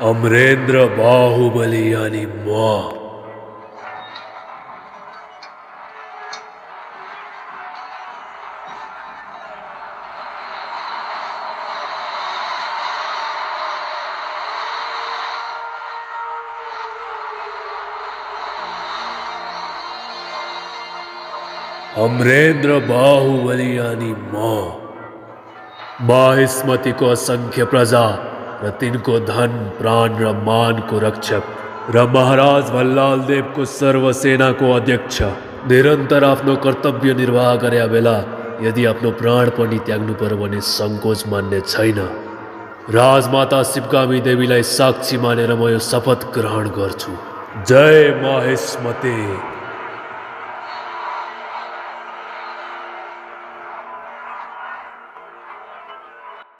अमरेंद्र बाहुबली यानी म अमरेंद्र बाहुबली यानी माहिष्मतिको असंख्य प्रजा र तिनको धन प्राण र मानको रक्षक र महाराज भल्लाल देवको सर्वसेनाको अध्यक्ष निरन्तर आफ्नो कर्तव्य निर्वाह गरेका बेला यदि आफ्नो प्राण पनि त्याग्नु पर्यो भने संकोच मान्ने छैन। राजमाता शिवगामी देवीलाई साक्षी मानेर म यो शपथ ग्रहण गर्छु। जय माहिष्मती।